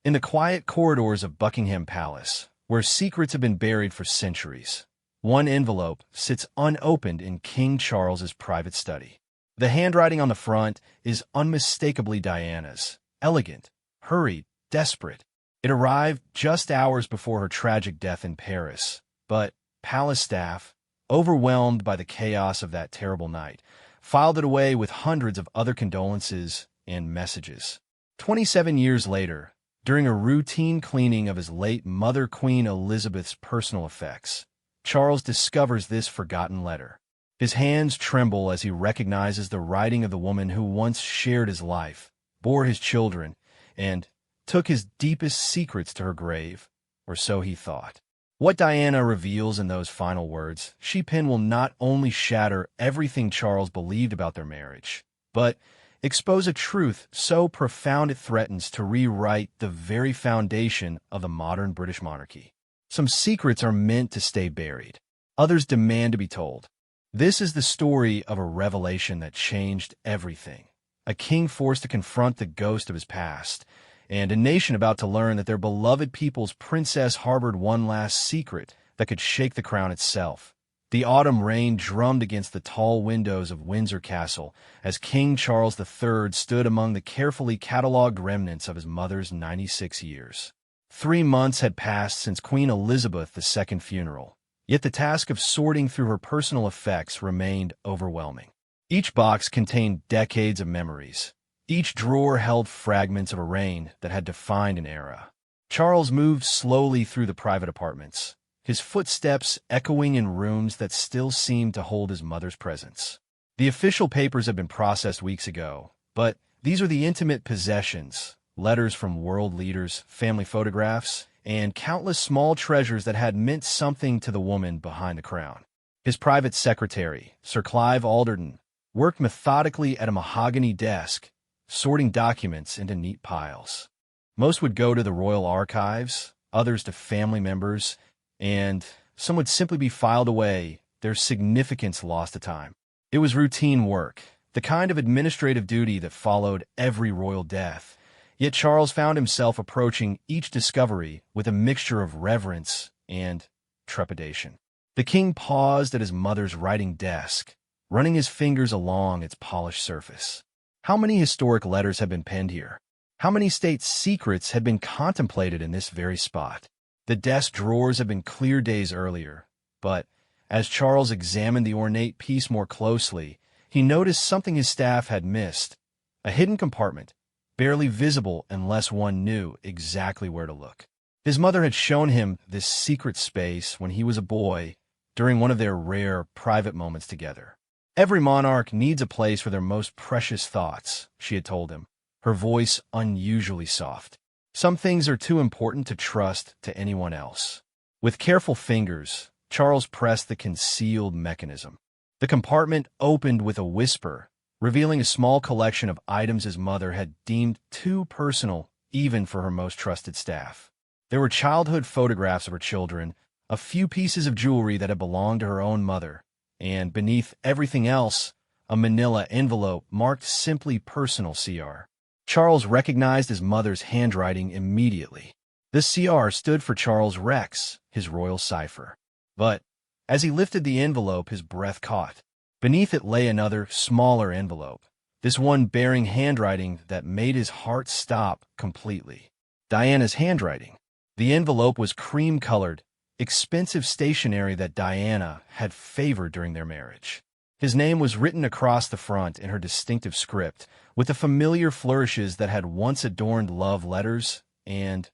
In the quiet corridors of Buckingham Palace, where secrets have been buried for centuries, one envelope sits unopened in King Charles's private study. The handwriting on the front is unmistakably Diana's, elegant, hurried, desperate. It arrived just hours before her tragic death in Paris, but palace staff, overwhelmed by the chaos of that terrible night, filed it away with hundreds of other condolences and messages. 27 years later, during a routine cleaning of his late mother Queen Elizabeth's personal effects, Charles discovers this forgotten letter. His hands tremble as he recognizes the writing of the woman who once shared his life, bore his children, and took his deepest secrets to her grave, or so he thought. What Diana reveals in those final words she penned will not only shatter everything Charles believed about their marriage, but expose a truth so profound it threatens to rewrite the very foundation of the modern British monarchy. Some secrets are meant to stay buried. Others demand to be told. This is the story of a revelation that changed everything. A king forced to confront the ghost of his past, and a nation about to learn that their beloved people's princess harbored one last secret that could shake the crown itself. The autumn rain drummed against the tall windows of Windsor Castle as King Charles III stood among the carefully catalogued remnants of his mother's 96 years. 3 months had passed since Queen Elizabeth II's funeral, yet the task of sorting through her personal effects remained overwhelming. Each box contained decades of memories. Each drawer held fragments of a reign that had defined an era. Charles moved slowly through the private apartments, his footsteps echoing in rooms that still seemed to hold his mother's presence. The official papers had been processed weeks ago, but these were the intimate possessions, letters from world leaders, family photographs, and countless small treasures that had meant something to the woman behind the crown. His private secretary, Sir Clive Alderton, worked methodically at a mahogany desk, sorting documents into neat piles. Most would go to the royal archives, others to family members, and some would simply be filed away, their significance lost to time. It was routine work, the kind of administrative duty that followed every royal death. Yet Charles found himself approaching each discovery with a mixture of reverence and trepidation. The king paused at his mother's writing desk, running his fingers along its polished surface. How many historic letters had been penned here? How many state secrets had been contemplated in this very spot? The desk drawers had been cleared days earlier, but as Charles examined the ornate piece more closely, he noticed something his staff had missed, a hidden compartment, barely visible unless one knew exactly where to look. His mother had shown him this secret space when he was a boy, during one of their rare private moments together. Every monarch needs a place for their most precious thoughts, she had told him, her voice unusually soft. Some things are too important to trust to anyone else. With careful fingers, Charles pressed the concealed mechanism. The compartment opened with a whisper, revealing a small collection of items his mother had deemed too personal even for her most trusted staff. There were childhood photographs of her children, a few pieces of jewelry that had belonged to her own mother, and beneath everything else, a manila envelope marked simply personal CR. Charles recognized his mother's handwriting immediately. The CR stood for Charles Rex, his royal cipher. But as he lifted the envelope, his breath caught. Beneath it lay another, smaller envelope, this one bearing handwriting that made his heart stop completely. Diana's handwriting. The envelope was cream-colored, expensive stationery that Diana had favored during their marriage. His name was written across the front in her distinctive script, with the familiar flourishes that had once adorned love letters and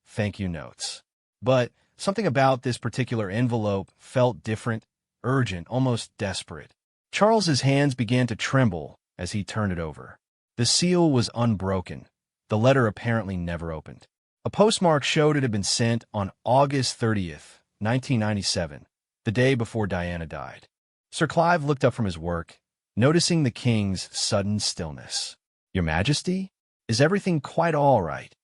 thank you notes. But something about this particular envelope felt different, urgent, almost desperate. Charles's hands began to tremble as he turned it over. The seal was unbroken, the letter apparently never opened. A postmark showed it had been sent on August 30th, 1997, the day before Diana died. Sir Clive looked up from his work, noticing the king's sudden stillness. "Your Majesty? Is everything quite all right?"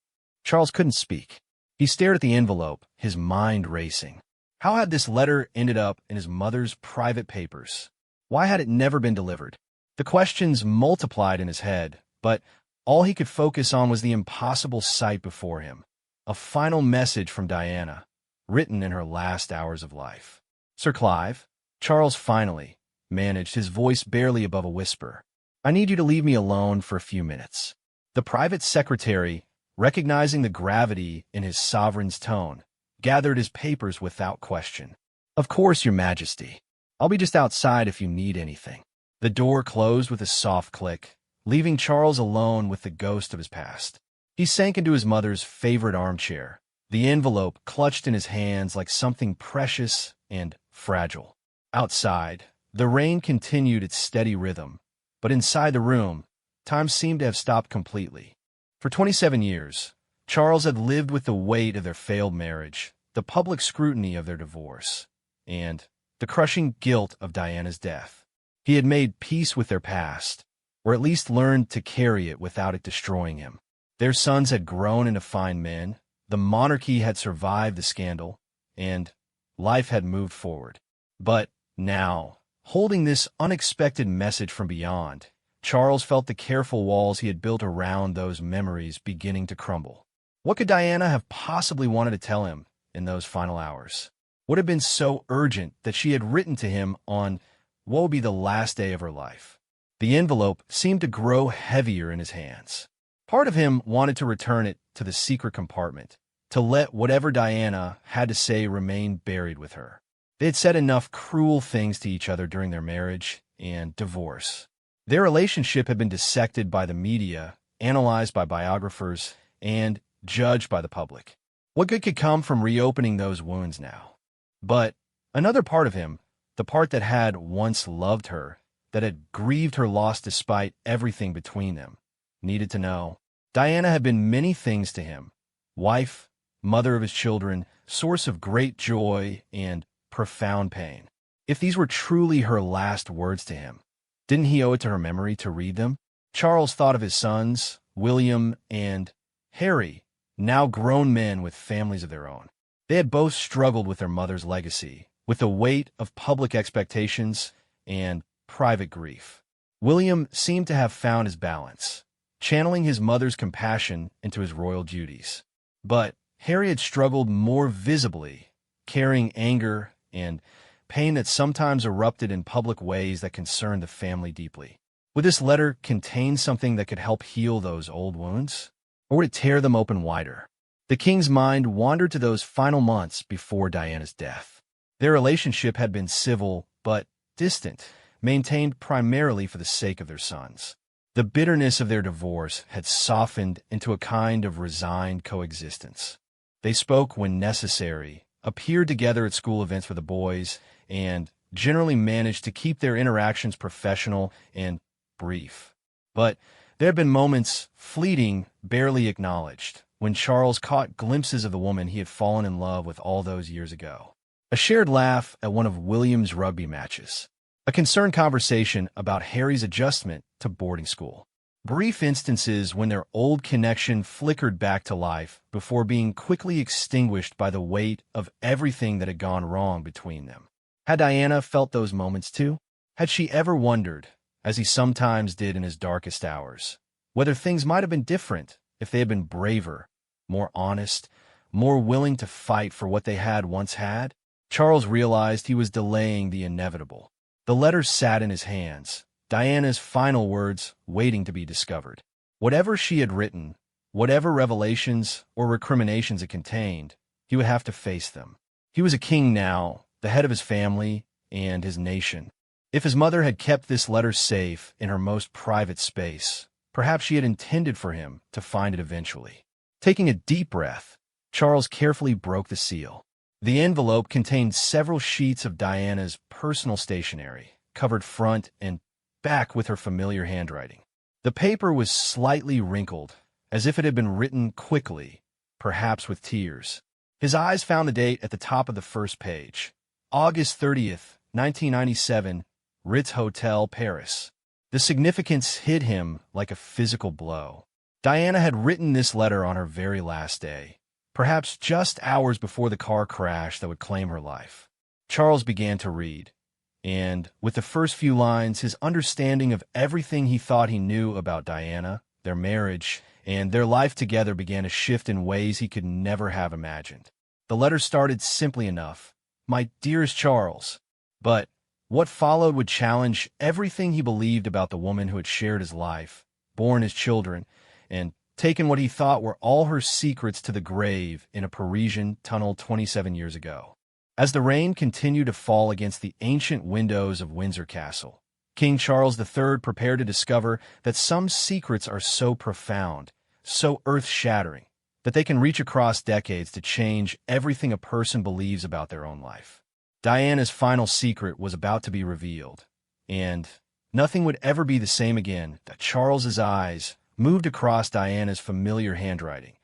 Charles couldn't speak. He stared at the envelope, his mind racing. How had this letter ended up in his mother's private papers? Why had it never been delivered? The questions multiplied in his head, but all he could focus on was the impossible sight before him. a final message from Diana, written in her last hours of life. Sir Clive, Charles finally managed, his voice barely above a whisper. I need you to leave me alone for a few minutes. The private secretary, recognizing the gravity in his sovereign's tone, gathered his papers without question. Of course, Your Majesty. I'll be just outside if you need anything. The door closed with a soft click, leaving Charles alone with the ghost of his past. He sank into his mother's favorite armchair, the envelope clutched in his hands like something precious and fragile. Outside, the rain continued its steady rhythm, but inside the room, time seemed to have stopped completely. For 27 years, Charles had lived with the weight of their failed marriage, the public scrutiny of their divorce, and the crushing guilt of Diana's death. He had made peace with their past, or at least learned to carry it without it destroying him. Their sons had grown into fine men, the monarchy had survived the scandal, and life had moved forward. But now, holding this unexpected message from beyond, Charles felt the careful walls he had built around those memories beginning to crumble. What could Diana have possibly wanted to tell him in those final hours? What had been so urgent that she had written to him on what would be the last day of her life? The envelope seemed to grow heavier in his hands. Part of him wanted to return it to the secret compartment, to let whatever Diana had to say remain buried with her. They had said enough cruel things to each other during their marriage and divorce. Their relationship had been dissected by the media, analyzed by biographers, and judged by the public. What good could come from reopening those wounds now? But another part of him, the part that had once loved her, that had grieved her loss despite everything between them, needed to know. Diana had been many things to him: wife, mother of his children, source of great joy and profound pain. If these were truly her last words to him, didn't he owe it to her memory to read them? Charles thought of his sons, William and Harry, now grown men with families of their own. They had both struggled with their mother's legacy, with the weight of public expectations and private grief. William seemed to have found his balance, channeling his mother's compassion into his royal duties. But Harry had struggled more visibly, carrying anger and pain that sometimes erupted in public ways that concerned the family deeply. Would this letter contain something that could help heal those old wounds? Or would it tear them open wider? The king's mind wandered to those final months before Diana's death. Their relationship had been civil but distant, maintained primarily for the sake of their sons. The bitterness of their divorce had softened into a kind of resigned coexistence. They spoke when necessary, appeared together at school events for the boys, and generally managed to keep their interactions professional and brief. But there had been moments, fleeting, barely acknowledged, when Charles caught glimpses of the woman he had fallen in love with all those years ago. A shared laugh at one of William's rugby matches. A concerned conversation about Harry's adjustment to boarding school. Brief instances when their old connection flickered back to life before being quickly extinguished by the weight of everything that had gone wrong between them. Had Diana felt those moments too? Had she ever wondered, as he sometimes did in his darkest hours, whether things might have been different if they had been braver, more honest, more willing to fight for what they had once had? Charles realized he was delaying the inevitable. The letter sat in his hands, Diana's final words waiting to be discovered. Whatever she had written, whatever revelations or recriminations it contained, he would have to face them. He was a king now, the head of his family and his nation. If his mother had kept this letter safe in her most private space, perhaps she had intended for him to find it eventually. Taking a deep breath, Charles carefully broke the seal. The envelope contained several sheets of Diana's personal stationery, covered front and back with her familiar handwriting. The paper was slightly wrinkled, as if it had been written quickly, perhaps with tears. His eyes found the date at the top of the first page. August 30th, 1997, Ritz Hotel, Paris. The significance hit him like a physical blow. Diana had written this letter on her very last day, perhaps just hours before the car crash that would claim her life. Charles began to read, and with the first few lines, his understanding of everything he thought he knew about Diana, their marriage, and their life together began to shift in ways he could never have imagined. The letter started simply enough, "My dearest Charles," but what followed would challenge everything he believed about the woman who had shared his life, borne his children, and taken what he thought were all her secrets to the grave in a Parisian tunnel 27 years ago. As the rain continued to fall against the ancient windows of Windsor Castle, King Charles III prepared to discover that some secrets are so profound, so earth-shattering, that they can reach across decades to change everything a person believes about their own life. Diana's final secret was about to be revealed, and nothing would ever be the same again. That Charles's eyes moved across Diana's familiar handwriting,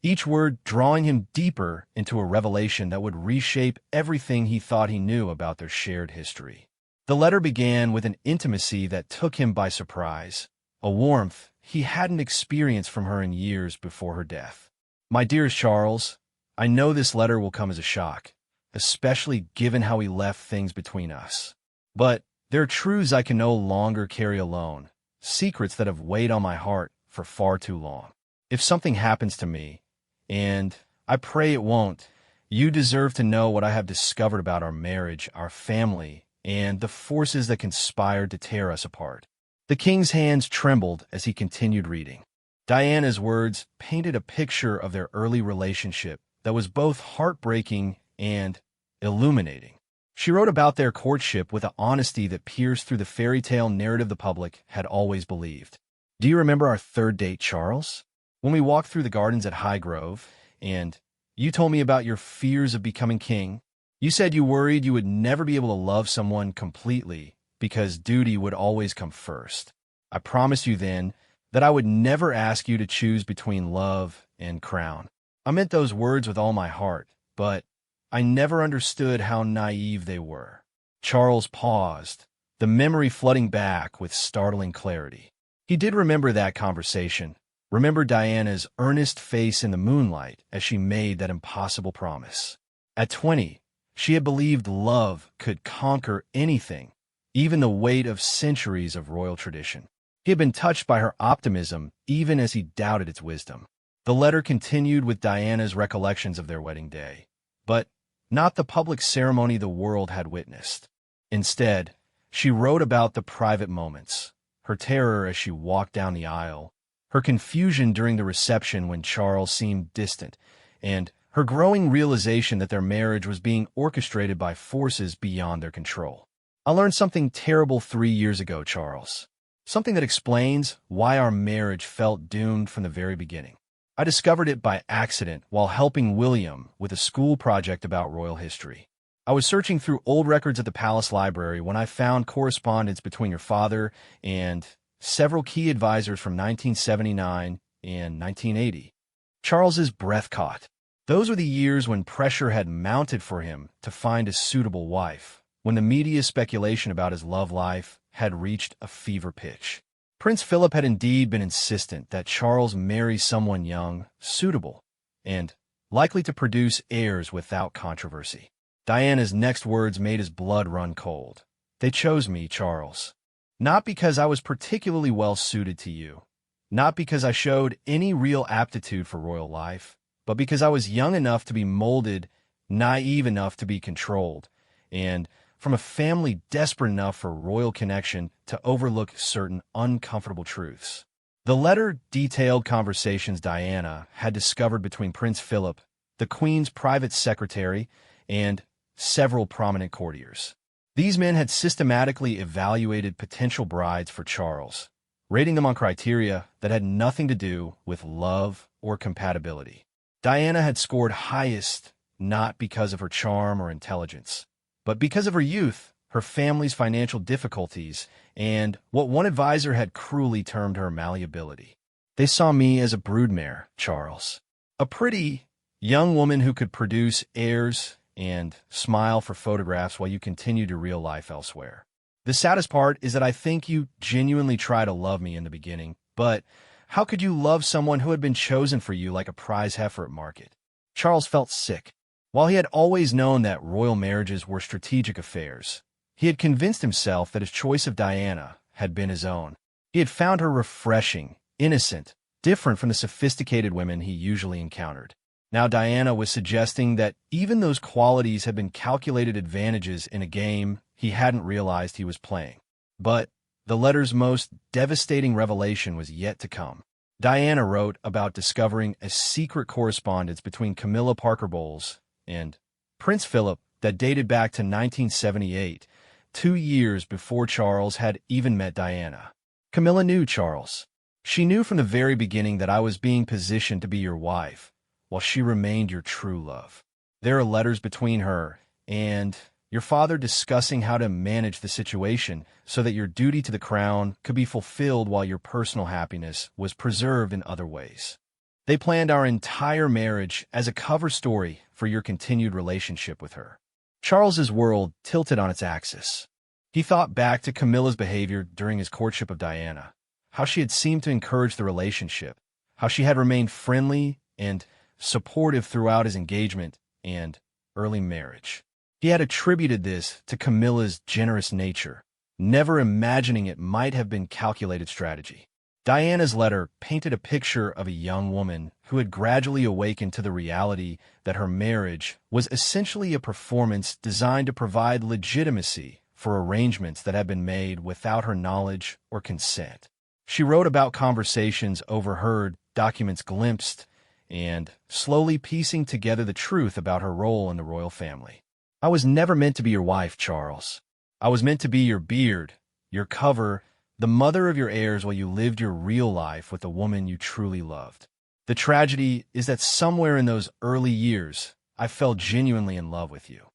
each word drawing him deeper into a revelation that would reshape everything he thought he knew about their shared history. The letter began with an intimacy that took him by surprise, a warmth he hadn't experienced from her in years before her death. "My dearest Charles, I know this letter will come as a shock, especially given how we left things between us. But there are truths I can no longer carry alone, secrets that have weighed on my heart for far too long. If something happens to me, and I pray it won't, you deserve to know what I have discovered about our marriage, our family, and the forces that conspired to tear us apart." The king's hands trembled as he continued reading. Diana's words painted a picture of their early relationship that was both heartbreaking and illuminating. She wrote about their courtship with an honesty that pierced through the fairy tale narrative the public had always believed. "Do you remember our third date, Charles? When we walked through the gardens at Highgrove, and you told me about your fears of becoming king? You said you worried you would never be able to love someone completely because duty would always come first. I promised you then that I would never ask you to choose between love and crown. I meant those words with all my heart, but I never understood how naive they were." Charles paused, the memory flooding back with startling clarity. He did remember that conversation, remembered Diana's earnest face in the moonlight as she made that impossible promise. At 20, she had believed love could conquer anything, even the weight of centuries of royal tradition. He had been touched by her optimism even as he doubted its wisdom. The letter continued with Diana's recollections of their wedding day, but not the public ceremony the world had witnessed. Instead, she wrote about the private moments, her terror as she walked down the aisle, her confusion during the reception when Charles seemed distant, and her growing realization that their marriage was being orchestrated by forces beyond their control. "I learned something terrible 3 years ago, Charles. Something that explains why our marriage felt doomed from the very beginning. I discovered it by accident while helping William with a school project about royal history. I was searching through old records at the palace library when I found correspondence between your father and several key advisors from 1979 and 1980. Charles's breath caught. Those were the years when pressure had mounted for him to find a suitable wife, when the media speculation about his love life had reached a fever pitch. Prince Philip had indeed been insistent that Charles marry someone young, suitable, and likely to produce heirs without controversy. Diana's next words made his blood run cold. "They chose me, Charles. Not because I was particularly well suited to you, not because I showed any real aptitude for royal life, but because I was young enough to be molded, naive enough to be controlled, and from a family desperate enough for royal connection to overlook certain uncomfortable truths." The letter detailed conversations Diana had discovered between Prince Philip, the Queen's private secretary, and several prominent courtiers. These men had systematically evaluated potential brides for Charles, rating them on criteria that had nothing to do with love or compatibility. Diana had scored highest not because of her charm or intelligence, but because of her youth, her family's financial difficulties, and what one advisor had cruelly termed her malleability. "They saw me as a broodmare, Charles. A pretty, young woman who could produce heirs and smile for photographs while you continued your real life elsewhere. The saddest part is that I think you genuinely tried to love me in the beginning, but how could you love someone who had been chosen for you like a prize heifer at market?" Charles felt sick. While he had always known that royal marriages were strategic affairs, he had convinced himself that his choice of Diana had been his own. He had found her refreshing, innocent, different from the sophisticated women he usually encountered. Now Diana was suggesting that even those qualities had been calculated advantages in a game he hadn't realized he was playing. But the letter's most devastating revelation was yet to come. Diana wrote about discovering a secret correspondence between Camilla Parker Bowles and Prince Philip that dated back to 1978, 2 years before Charles had even met Diana. Camilla knew Charles. She knew from the very beginning that I was being positioned to be your wife, while she remained your true love. There are letters between her and your father discussing how to manage the situation so that your duty to the crown could be fulfilled while your personal happiness was preserved in other ways. They planned our entire marriage as a cover story for your continued relationship with her. Charles's world tilted on its axis. He thought back to Camilla's behavior during his courtship of Diana, how she had seemed to encourage the relationship, how she had remained friendly and supportive throughout his engagement and early marriage. He had attributed this to Camilla's generous nature, never imagining it might have been calculated strategy. Diana's letter painted a picture of a young woman who had gradually awakened to the reality that her marriage was essentially a performance designed to provide legitimacy for arrangements that had been made without her knowledge or consent. She wrote about conversations overheard, documents glimpsed, and slowly piecing together the truth about her role in the royal family. I was never meant to be your wife, Charles. I was meant to be your beard, your cover, the mother of your heirs while you lived your real life with the woman you truly loved. The tragedy is that somewhere in those early years, I fell genuinely in love with you.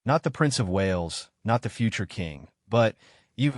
Not the Prince of Wales, not the future king, but you,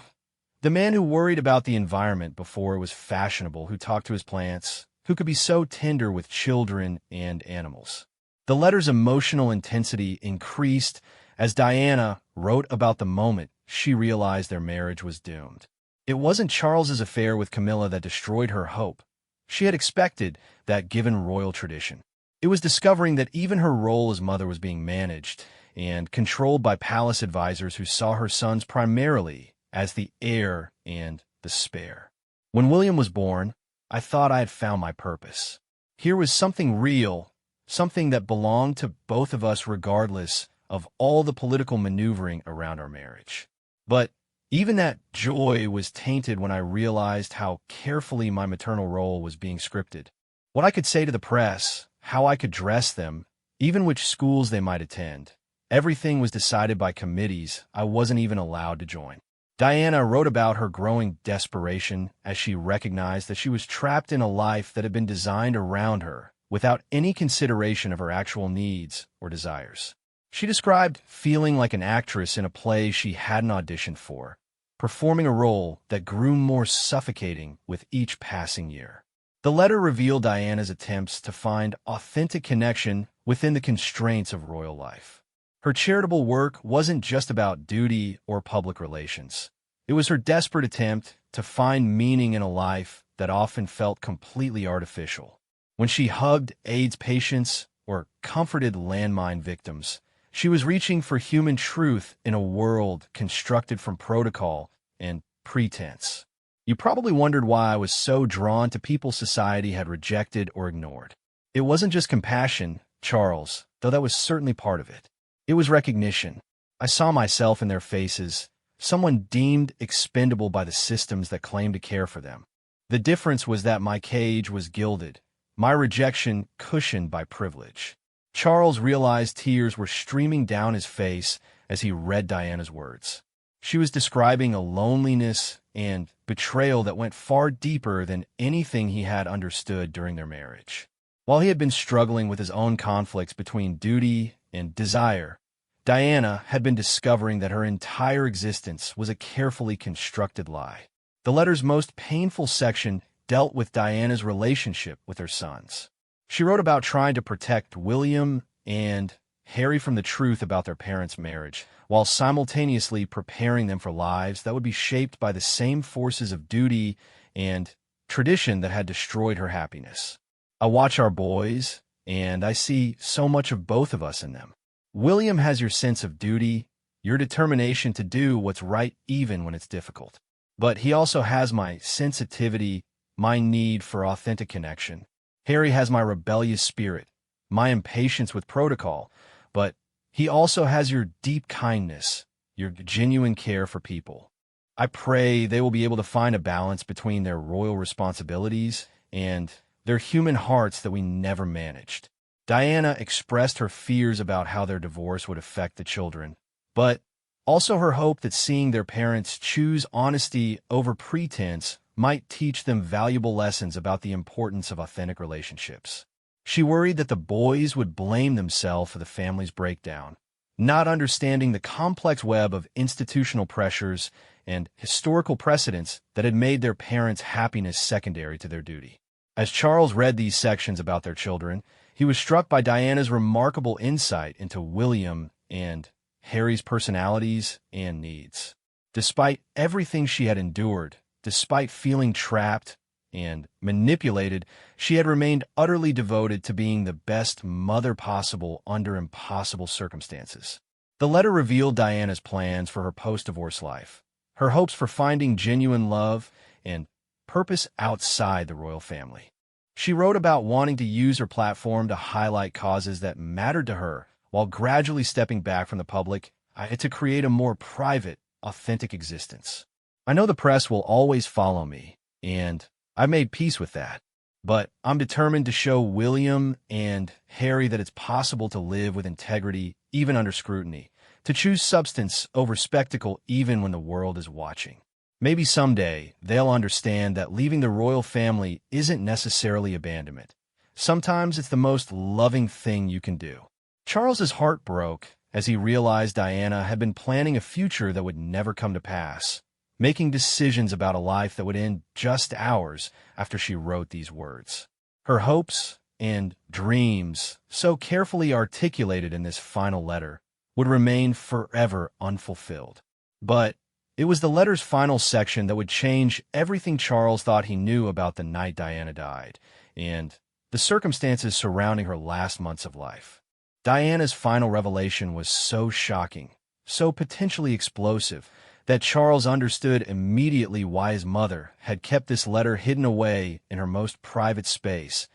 the man who worried about the environment before it was fashionable, who talked to his plants, who could be so tender with children and animals. The letter's emotional intensity increased as Diana wrote about the moment she realized their marriage was doomed. It wasn't Charles's affair with Camilla that destroyed her hope. She had expected that given royal tradition. It was discovering that even her role as mother was being managed and controlled by palace advisors who saw her sons primarily as the heir and the spare. When William was born, I thought I had found my purpose. Here was something real, something that belonged to both of us regardless of all the political maneuvering around our marriage. But even that joy was tainted when I realized how carefully my maternal role was being scripted. What I could say to the press, how I could dress them, even which schools they might attend. Everything was decided by committees I wasn't even allowed to join. Diana wrote about her growing desperation as she recognized that she was trapped in a life that had been designed around her without any consideration of her actual needs or desires. She described feeling like an actress in a play she hadn't auditioned for, performing a role that grew more suffocating with each passing year. The letter revealed Diana's attempts to find authentic connection within the constraints of royal life. Her charitable work wasn't just about duty or public relations. It was her desperate attempt to find meaning in a life that often felt completely artificial. When she hugged AIDS patients or comforted landmine victims, she was reaching for human truth in a world constructed from protocol and pretense. You probably wondered why I was so drawn to people society had rejected or ignored. It wasn't just compassion, Charles, though that was certainly part of it. It was recognition. I saw myself in their faces, someone deemed expendable by the systems that claimed to care for them. The difference was that my cage was gilded, my rejection cushioned by privilege. Charles realized tears were streaming down his face as he read Diana's words. She was describing a loneliness and betrayal that went far deeper than anything he had understood during their marriage. While he had been struggling with his own conflicts between duty and desire, Diana had been discovering that her entire existence was a carefully constructed lie. The letter's most painful section dealt with Diana's relationship with her sons. She wrote about trying to protect William and Harry from the truth about their parents' marriage, while simultaneously preparing them for lives that would be shaped by the same forces of duty and tradition that had destroyed her happiness. I watch our boys, and I see so much of both of us in them. William has your sense of duty, your determination to do what's right even when it's difficult. But he also has my sensitivity, my need for authentic connection. Harry has my rebellious spirit, my impatience with protocol, but he also has your deep kindness, your genuine care for people. I pray they will be able to find a balance between their royal responsibilities and their human hearts that we never managed. Diana expressed her fears about how their divorce would affect the children, but also her hope that seeing their parents choose honesty over pretense might teach them valuable lessons about the importance of authentic relationships. She worried that the boys would blame themselves for the family's breakdown, not understanding the complex web of institutional pressures and historical precedents that had made their parents' happiness secondary to their duty. As Charles read these sections about their children, he was struck by Diana's remarkable insight into William and Harry's personalities and needs. Despite everything she had endured, despite feeling trapped and manipulated, she had remained utterly devoted to being the best mother possible under impossible circumstances. The letter revealed Diana's plans for her post-divorce life, her hopes for finding genuine love and purpose outside the royal family. She wrote about wanting to use her platform to highlight causes that mattered to her, while gradually stepping back from the public to create a more private, authentic existence. I know the press will always follow me, and I've made peace with that. But I'm determined to show William and Harry that it's possible to live with integrity even under scrutiny, to choose substance over spectacle even when the world is watching. Maybe someday they'll understand that leaving the royal family isn't necessarily abandonment. Sometimes it's the most loving thing you can do. Charles's heart broke as he realized Diana had been planning a future that would never come to pass, making decisions about a life that would end just hours after she wrote these words. Her hopes and dreams, so carefully articulated in this final letter, would remain forever unfulfilled. But it was the letter's final section that would change everything Charles thought he knew about the night Diana died, and the circumstances surrounding her last months of life. Diana's final revelation was so shocking, so potentially explosive, that Charles understood immediately why his mother had kept this letter hidden away in her most private space.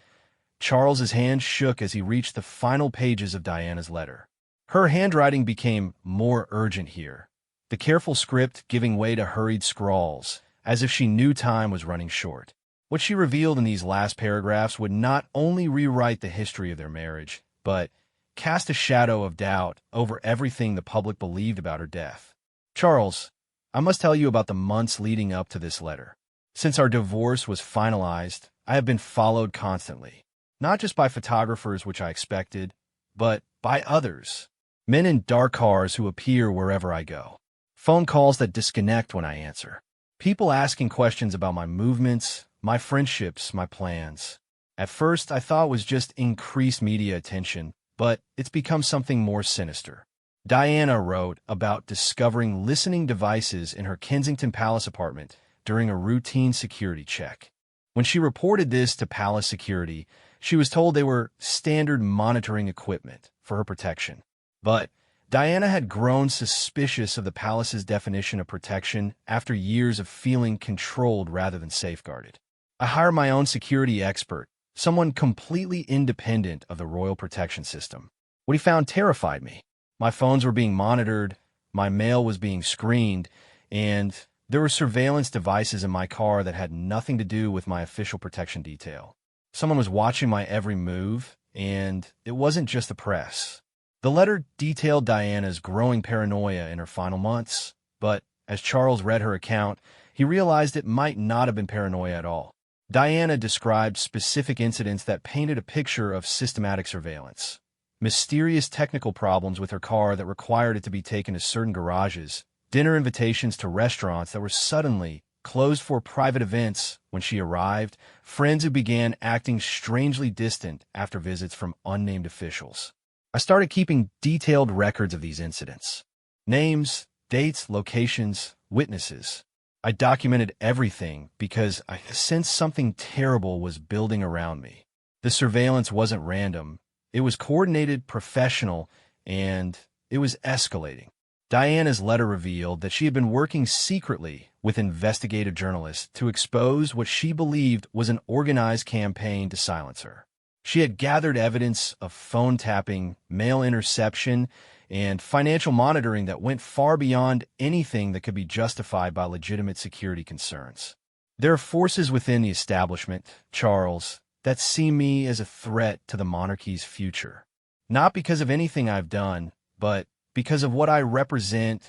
Charles's hand shook as he reached the final pages of Diana's letter. Her handwriting became more urgent here, the careful script giving way to hurried scrawls, as if she knew time was running short. What she revealed in these last paragraphs would not only rewrite the history of their marriage, but cast a shadow of doubt over everything the public believed about her death. Charles, I must tell you about the months leading up to this letter. Since our divorce was finalized, I have been followed constantly, not just by photographers, which I expected, but by others, men in dark cars who appear wherever I go, phone calls that disconnect when I answer, people asking questions about my movements, my friendships, my plans. At first, I thought it was just increased media attention, but it's become something more sinister. Diana wrote about discovering listening devices in her Kensington Palace apartment during a routine security check. When she reported this to Palace security, she was told they were standard monitoring equipment for her protection. But Diana had grown suspicious of the palace's definition of protection after years of feeling controlled rather than safeguarded. I hired my own security expert, someone completely independent of the royal protection system. What he found terrified me. My phones were being monitored, my mail was being screened, and there were surveillance devices in my car that had nothing to do with my official protection detail. Someone was watching my every move, and it wasn't just the press. The letter detailed Diana's growing paranoia in her final months, but as Charles read her account, he realized it might not have been paranoia at all. Diana described specific incidents that painted a picture of systematic surveillance. Mysterious technical problems with her car that required it to be taken to certain garages, dinner invitations to restaurants that were suddenly closed for private events when she arrived, friends who began acting strangely distant after visits from unnamed officials. I started keeping detailed records of these incidents. Names, dates, locations, witnesses. I documented everything because I sensed something terrible was building around me. The surveillance wasn't random. It was coordinated, professional, and it was escalating. Diana's letter revealed that she had been working secretly with investigative journalists to expose what she believed was an organized campaign to silence her. She had gathered evidence of phone tapping, mail interception, and financial monitoring that went far beyond anything that could be justified by legitimate security concerns. There are forces within the establishment, Charles, that see me as a threat to the monarchy's future. Not because of anything I've done, but because of what I represent,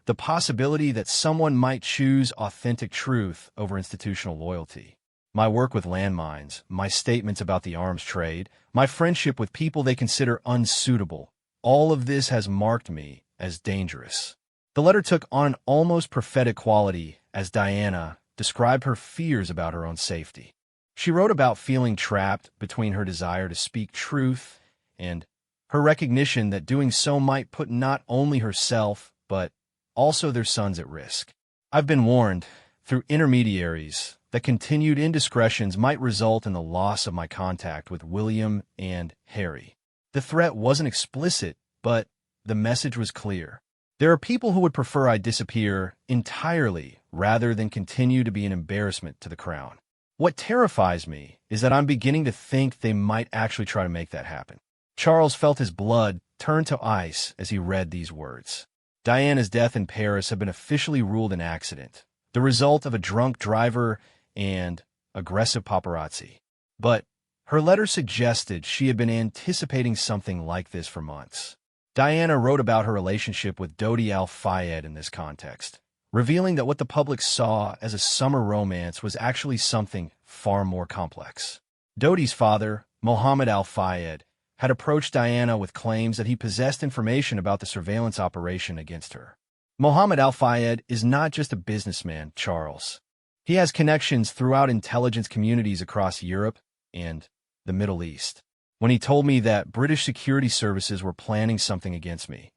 the possibility that someone might choose authentic truth over institutional loyalty. My work with landmines, my statements about the arms trade, my friendship with people they consider unsuitable, all of this has marked me as dangerous. The letter took on an almost prophetic quality as Diana described her fears about her own safety. She wrote about feeling trapped between her desire to speak truth and her recognition that doing so might put not only herself, but also their sons at risk. I've been warned, through intermediaries, that continued indiscretions might result in the loss of my contact with William and Harry. The threat wasn't explicit, but the message was clear. There are people who would prefer I disappear entirely rather than continue to be an embarrassment to the crown. What terrifies me is that I'm beginning to think they might actually try to make that happen. Charles felt his blood turn to ice as he read these words. Diana's death in Paris had been officially ruled an accident, the result of a drunk driver and aggressive paparazzi. But her letter suggested she had been anticipating something like this for months. Diana wrote about her relationship with Dodi Al-Fayed in this context, revealing that what the public saw as a summer romance was actually something far more complex. Dodi's father, Mohammed Al-Fayed, had approached Diana with claims that he possessed information about the surveillance operation against her. Mohammed Al-Fayed is not just a businessman, Charles. He has connections throughout intelligence communities across Europe and the Middle East. When he told me that British security services were planning something against me,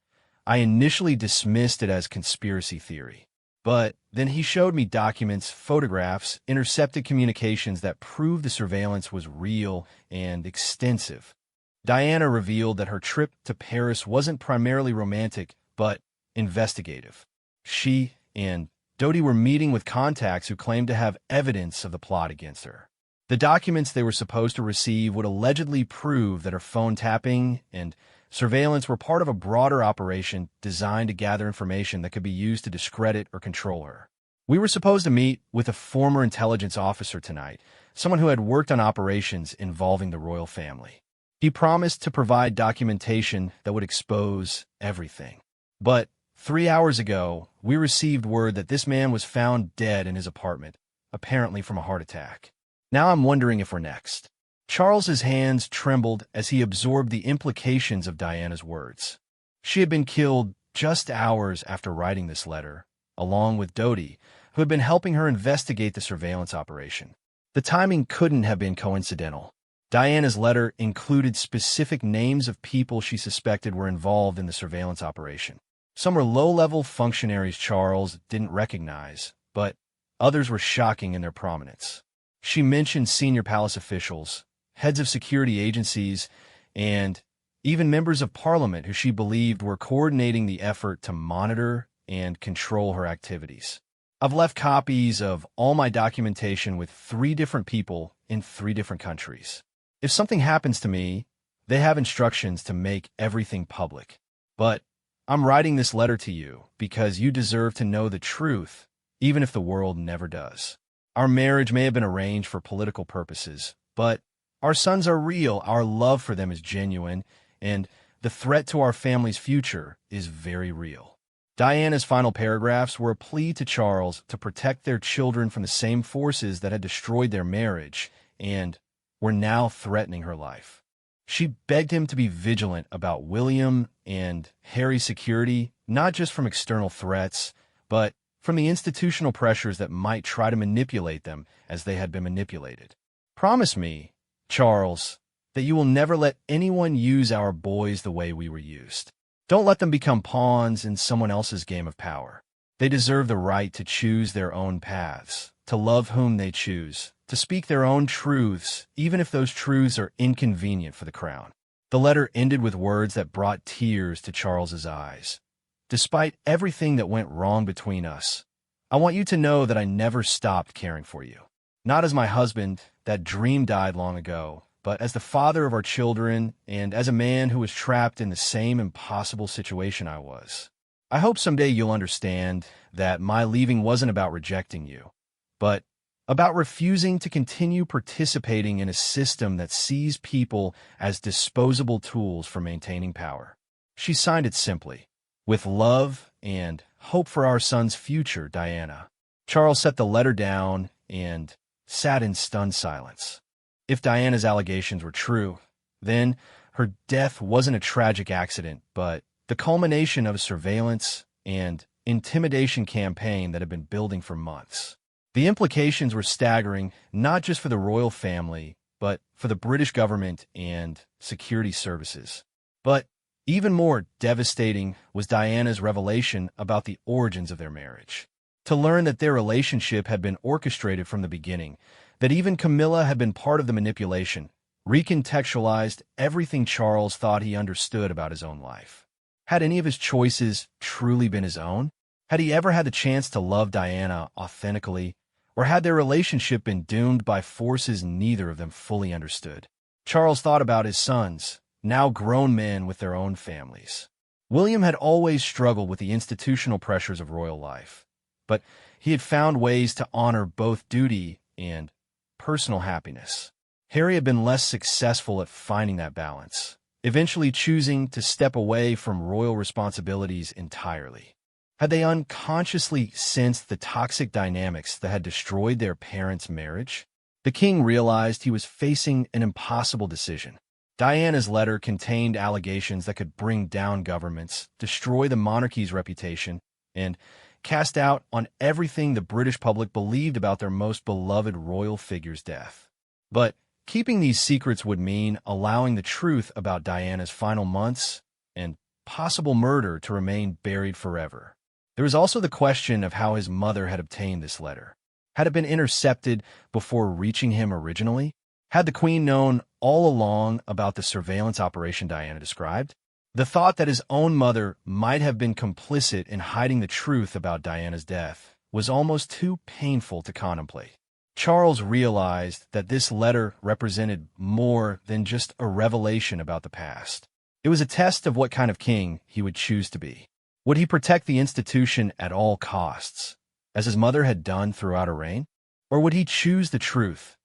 I initially dismissed it as conspiracy theory. But then he showed me documents, photographs, intercepted communications that proved the surveillance was real and extensive. Diana revealed that her trip to Paris wasn't primarily romantic, but investigative. She and Dodi were meeting with contacts who claimed to have evidence of the plot against her. The documents they were supposed to receive would allegedly prove that her phone tapping and surveillance were part of a broader operation designed to gather information that could be used to discredit or control her. We were supposed to meet with a former intelligence officer tonight, someone who had worked on operations involving the royal family. He promised to provide documentation that would expose everything. But 3 hours ago, we received word that this man was found dead in his apartment, apparently from a heart attack. Now I'm wondering if we're next. Charles's hands trembled as he absorbed the implications of Diana's words. She had been killed just hours after writing this letter, along with Dodi, who had been helping her investigate the surveillance operation. The timing couldn't have been coincidental. Diana's letter included specific names of people she suspected were involved in the surveillance operation. Some were low-level functionaries Charles didn't recognize, but others were shocking in their prominence. She mentioned senior palace officials, heads of security agencies, and even members of parliament who she believed were coordinating the effort to monitor and control her activities. I've left copies of all my documentation with 3 different people in 3 different countries. If something happens to me, they have instructions to make everything public. But I'm writing this letter to you because you deserve to know the truth, even if the world never does. Our marriage may have been arranged for political purposes, but our sons are real, our love for them is genuine, and the threat to our family's future is very real. Diana's final paragraphs were a plea to Charles to protect their children from the same forces that had destroyed their marriage and were now threatening her life. She begged him to be vigilant about William and Harry's security, not just from external threats, but from the institutional pressures that might try to manipulate them as they had been manipulated. Promise me, Charles, that you will never let anyone use our boys the way we were used. Don't let them become pawns in someone else's game of power. They deserve the right to choose their own paths, to love whom they choose, to speak their own truths, even if those truths are inconvenient for the crown. The letter ended with words that brought tears to Charles's eyes. Despite everything that went wrong between us, I want you to know that I never stopped caring for you. Not as my husband, that dream died long ago, but as the father of our children and as a man who was trapped in the same impossible situation I was. I hope someday you'll understand that my leaving wasn't about rejecting you, but about refusing to continue participating in a system that sees people as disposable tools for maintaining power. She signed it simply, "With love and hope for our son's future, Diana." Charles set the letter down and sat in stunned silence. If Diana's allegations were true, then her death wasn't a tragic accident, but the culmination of a surveillance and intimidation campaign that had been building for months. The implications were staggering, not just for the royal family, but for the British government and security services. But even more devastating was Diana's revelation about the origins of their marriage. To learn that their relationship had been orchestrated from the beginning, that even Camilla had been part of the manipulation, recontextualized everything Charles thought he understood about his own life. Had any of his choices truly been his own? Had he ever had the chance to love Diana authentically? Or had their relationship been doomed by forces neither of them fully understood? Charles thought about his sons, now grown men with their own families. William had always struggled with the institutional pressures of royal life, but he had found ways to honor both duty and personal happiness. Harry had been less successful at finding that balance, eventually choosing to step away from royal responsibilities entirely. Had they unconsciously sensed the toxic dynamics that had destroyed their parents' marriage? The king realized he was facing an impossible decision. Diana's letter contained allegations that could bring down governments, destroy the monarchy's reputation, and cast doubt on everything the British public believed about their most beloved royal figure's death. But keeping these secrets would mean allowing the truth about Diana's final months and possible murder to remain buried forever. There was also the question of how his mother had obtained this letter. Had it been intercepted before reaching him originally? Had the Queen known all along about the surveillance operation Diana described? The thought that his own mother might have been complicit in hiding the truth about Diana's death was almost too painful to contemplate. Charles realized that this letter represented more than just a revelation about the past. It was a test of what kind of king he would choose to be. Would he protect the institution at all costs, as his mother had done throughout her reign? Or would he choose the truth,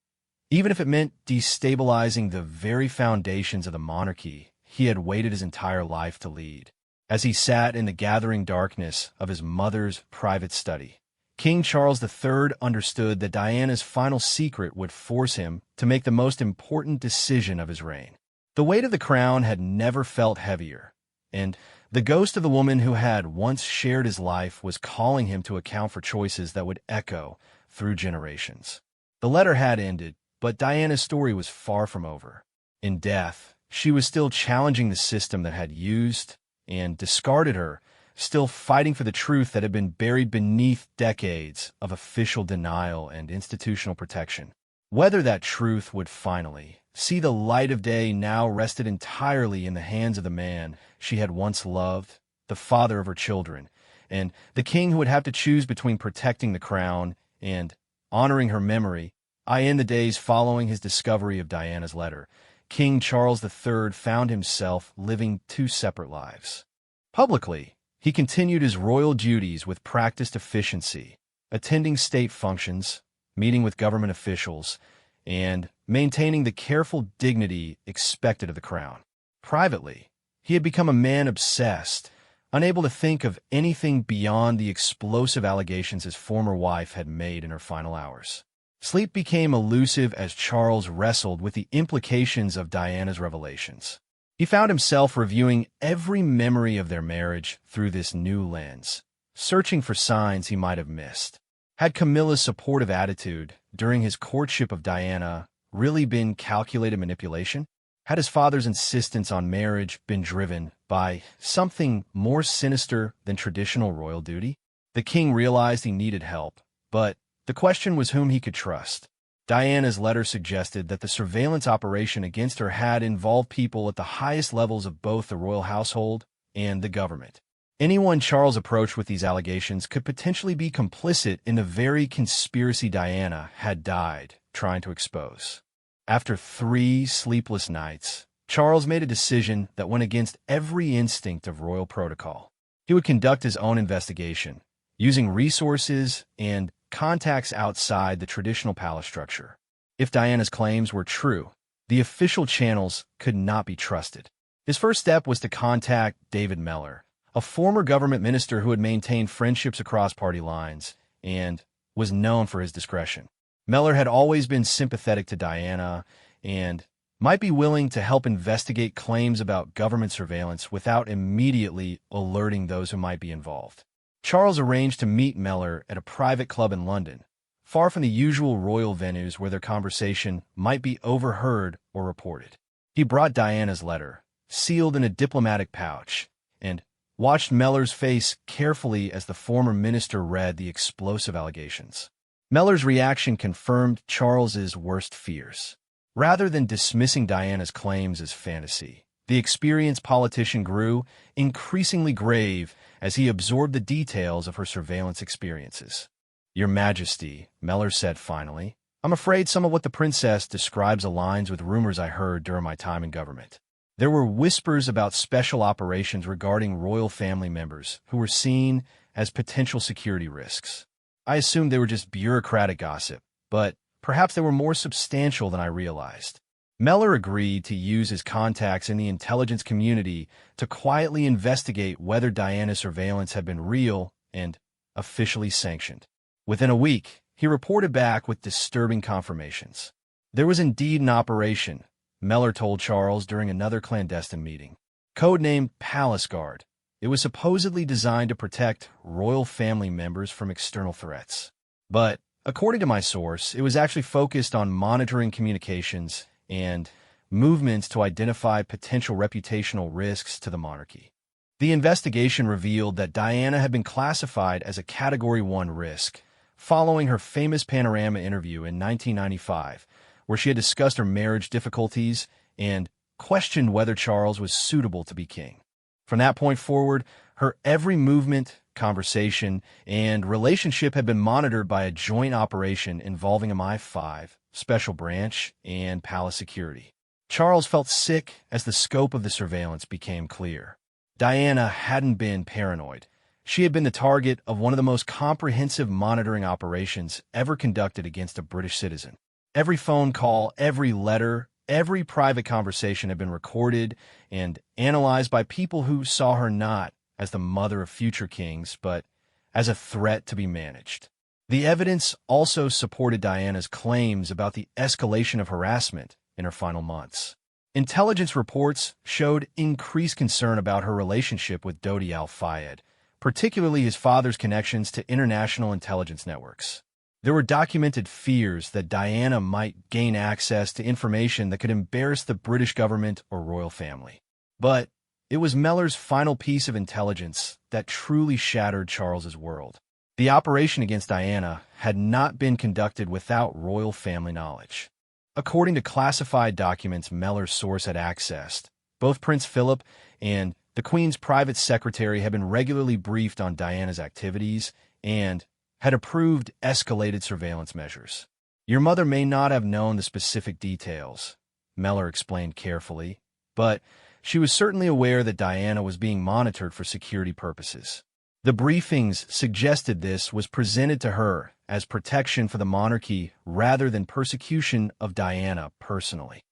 even if it meant destabilizing the very foundations of the monarchy he had waited his entire life to lead? As he sat in the gathering darkness of his mother's private study, King Charles III understood that Diana's final secret would force him to make the most important decision of his reign. The weight of the crown had never felt heavier, and the ghost of the woman who had once shared his life was calling him to account for choices that would echo through generations. The letter had ended, but Diana's story was far from over. In death, she was still challenging the system that had used and discarded her, still fighting for the truth that had been buried beneath decades of official denial and institutional protection. Whether that truth would finally see the light of day now rested entirely in the hands of the man she had once loved, the father of her children, and the king who would have to choose between protecting the crown and honoring her memory. In the days following his discovery of Diana's letter, King Charles III found himself living two separate lives. Publicly, he continued his royal duties with practiced efficiency, attending state functions, meeting with government officials, and maintaining the careful dignity expected of the crown. Privately, he had become a man obsessed, unable to think of anything beyond the explosive allegations his former wife had made in her final hours. Sleep became elusive as Charles wrestled with the implications of Diana's revelations. He found himself reviewing every memory of their marriage through this new lens, searching for signs he might have missed. Had Camilla's supportive attitude during his courtship of Diana really been calculated manipulation? Had his father's insistence on marriage been driven by something more sinister than traditional royal duty? The king realized he needed help, but the question was whom he could trust. Diana's letter suggested that the surveillance operation against her had involved people at the highest levels of both the royal household and the government. Anyone Charles approached with these allegations could potentially be complicit in the very conspiracy Diana had died trying to expose. After 3 sleepless nights, Charles made a decision that went against every instinct of royal protocol. He would conduct his own investigation, using resources and contacts outside the traditional palace structure. If Diana's claims were true, the official channels could not be trusted. His first step was to contact David Mellor, a former government minister who had maintained friendships across party lines and was known for his discretion. Mellor had always been sympathetic to Diana and might be willing to help investigate claims about government surveillance without immediately alerting those who might be involved. Charles arranged to meet Mellor at a private club in London, far from the usual royal venues where their conversation might be overheard or reported. He brought Diana's letter, sealed in a diplomatic pouch, and watched Mellor's face carefully as the former minister read the explosive allegations. Mellor's reaction confirmed Charles's worst fears. Rather than dismissing Diana's claims as fantasy, the experienced politician grew increasingly grave as he absorbed the details of her surveillance experiences. "Your Majesty," Mellor said finally, "I'm afraid some of what the princess describes aligns with rumors I heard during my time in government. There were whispers about special operations regarding royal family members who were seen as potential security risks. I assumed they were just bureaucratic gossip, but perhaps they were more substantial than I realized." Mellor agreed to use his contacts in the intelligence community to quietly investigate whether Diana's surveillance had been real and officially sanctioned. Within a week, he reported back with disturbing confirmations. There was indeed an operation, Mellor told Charles during another clandestine meeting. Codenamed Palace Guard, it was supposedly designed to protect royal family members from external threats. But, according to my source, it was actually focused on monitoring communications and movements to identify potential reputational risks to the monarchy. The investigation revealed that Diana had been classified as a Category 1 risk, following her famous Panorama interview in 1995, where she had discussed her marriage difficulties and questioned whether Charles was suitable to be king. From that point forward, her every movement, conversation, and relationship had been monitored by a joint operation involving MI5, Special Branch, and Palace Security. Charles felt sick as the scope of the surveillance became clear. Diana hadn't been paranoid. She had been the target of one of the most comprehensive monitoring operations ever conducted against a British citizen. Every phone call, every letter, every private conversation had been recorded and analyzed by people who saw her not as the mother of future kings, but as a threat to be managed. The evidence also supported Diana's claims about the escalation of harassment in her final months. Intelligence reports showed increased concern about her relationship with Dodi al-Fayed, particularly his father's connections to international intelligence networks. There were documented fears that Diana might gain access to information that could embarrass the British government or royal family. But it was Mellor's final piece of intelligence that truly shattered Charles's world. The operation against Diana had not been conducted without royal family knowledge. According to classified documents Mellor's source had accessed, both Prince Philip and the Queen's private secretary had been regularly briefed on Diana's activities and had approved escalated surveillance measures. "Your mother may not have known the specific details," Mellor explained carefully, "but she was certainly aware that Diana was being monitored for security purposes. The briefings suggested this was presented to her as protection for the monarchy rather than persecution of Diana personally."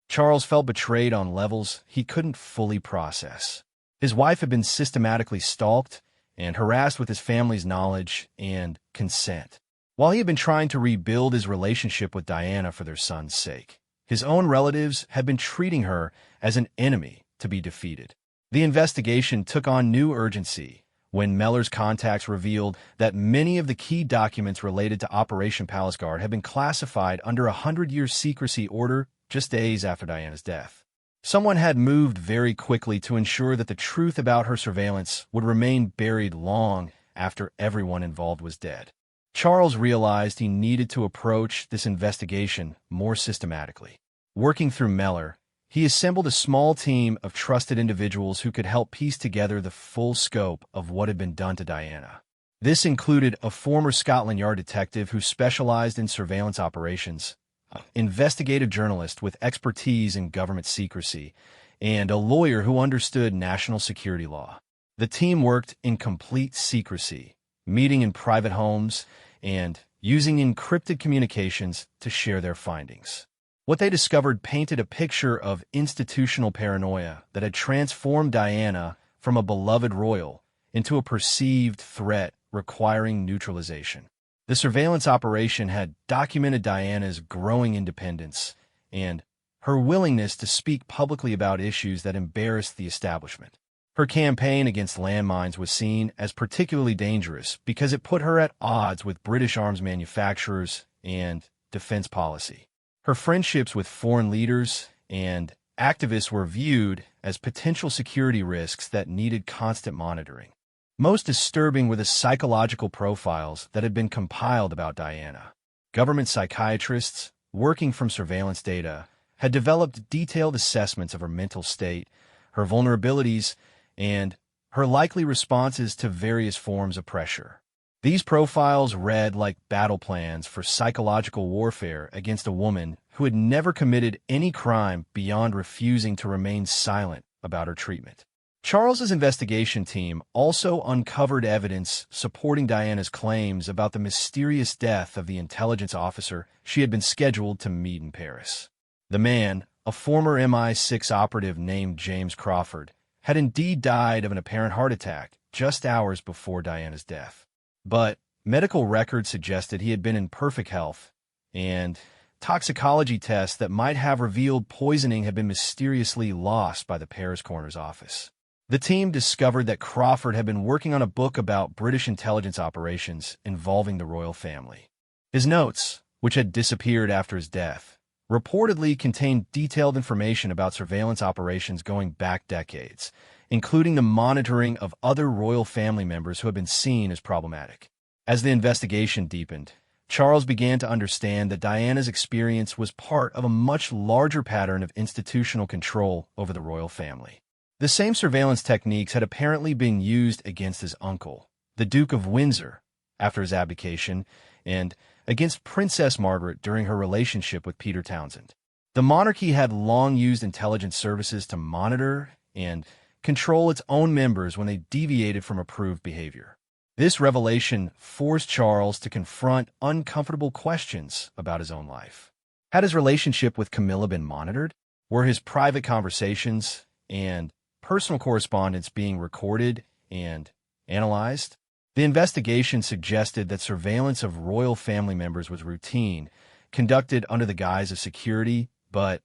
Charles felt betrayed on levels he couldn't fully process. His wife had been systematically stalked and harassed with his family's knowledge and consent. While he had been trying to rebuild his relationship with Diana for their son's sake, his own relatives had been treating her as an enemy to be defeated. The investigation took on new urgency when Mellor's contacts revealed that many of the key documents related to Operation Palace Guard had been classified under a 100-year secrecy order just days after Diana's death. Someone had moved very quickly to ensure that the truth about her surveillance would remain buried long after everyone involved was dead. Charles realized he needed to approach this investigation more systematically. Working through Mellor, He assembled a small team of trusted individuals who could help piece together the full scope of what had been done to Diana. This included a former Scotland Yard detective who specialized in surveillance operations, an investigative journalist with expertise in government secrecy, and a lawyer who understood national security law. The team worked in complete secrecy, meeting in private homes and using encrypted communications to share their findings. What they discovered painted a picture of institutional paranoia that had transformed Diana from a beloved royal into a perceived threat requiring neutralization. The surveillance operation had documented Diana's growing independence and her willingness to speak publicly about issues that embarrassed the establishment. Her campaign against landmines was seen as particularly dangerous because it put her at odds with British arms manufacturers and defense policy. Her friendships with foreign leaders and activists were viewed as potential security risks that needed constant monitoring. Most disturbing were the psychological profiles that had been compiled about Diana. Government psychiatrists, working from surveillance data, had developed detailed assessments of her mental state, her vulnerabilities, and her likely responses to various forms of pressure. These profiles read like battle plans for psychological warfare against a woman who had never committed any crime beyond refusing to remain silent about her treatment. Charles's investigation team also uncovered evidence supporting Diana's claims about the mysterious death of the intelligence officer she had been scheduled to meet in Paris. The man, a former MI6 operative named James Crawford, had indeed died of an apparent heart attack just hours before Diana's death. But medical records suggested he had been in perfect health, and toxicology tests that might have revealed poisoning had been mysteriously lost by the Paris coroner's office. The team discovered that Crawford had been working on a book about British intelligence operations involving the royal family. His notes, which had disappeared after his death, reportedly contained detailed information about surveillance operations going back decades, including the monitoring of other royal family members who had been seen as problematic. As the investigation deepened, Charles began to understand that Diana's experience was part of a much larger pattern of institutional control over the royal family. The same surveillance techniques had apparently been used against his uncle, the Duke of Windsor, after his abdication, and against Princess Margaret during her relationship with Peter Townsend. The monarchy had long used intelligence services to monitor and control its own members when they deviated from approved behavior. This revelation forced Charles to confront uncomfortable questions about his own life. Had his relationship with Camilla been monitored? Were his private conversations and personal correspondence being recorded and analyzed? The investigation suggested that surveillance of royal family members was routine, conducted under the guise of security, but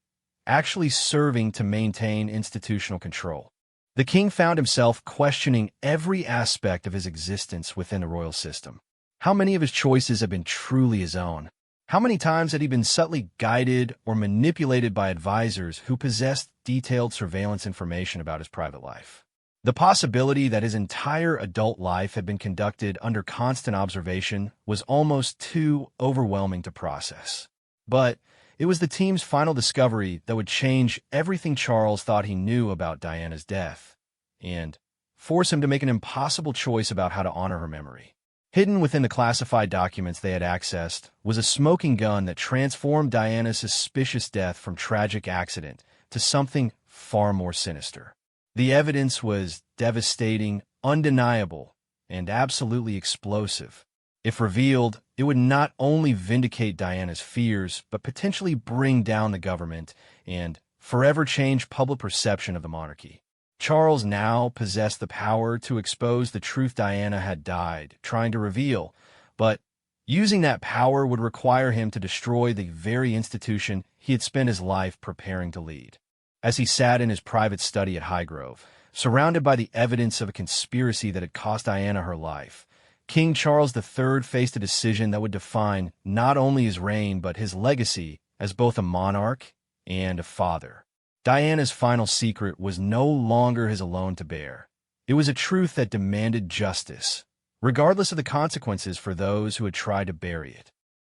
actually serving to maintain institutional control. The king found himself questioning every aspect of his existence within the royal system. How many of his choices had been truly his own? How many times had he been subtly guided or manipulated by advisors who possessed detailed surveillance information about his private life? The possibility that his entire adult life had been conducted under constant observation was almost too overwhelming to process. But it was the team's final discovery that would change everything Charles thought he knew about Diana's death and force him to make an impossible choice about how to honor her memory. Hidden within the classified documents they had accessed was a smoking gun that transformed Diana's suspicious death from tragic accident to something far more sinister. The evidence was devastating, undeniable, and absolutely explosive. If revealed, it would not only vindicate Diana's fears, but potentially bring down the government and forever change public perception of the monarchy. Charles now possessed the power to expose the truth Diana had died trying to reveal, but using that power would require him to destroy the very institution he had spent his life preparing to lead. As he sat in his private study at Highgrove, surrounded by the evidence of a conspiracy that had cost Diana her life, King Charles III faced a decision that would define not only his reign but his legacy as both a monarch and a father. Diana's final secret was no longer his alone to bear. It was a truth that demanded justice, regardless of the consequences for those who had tried to bury it.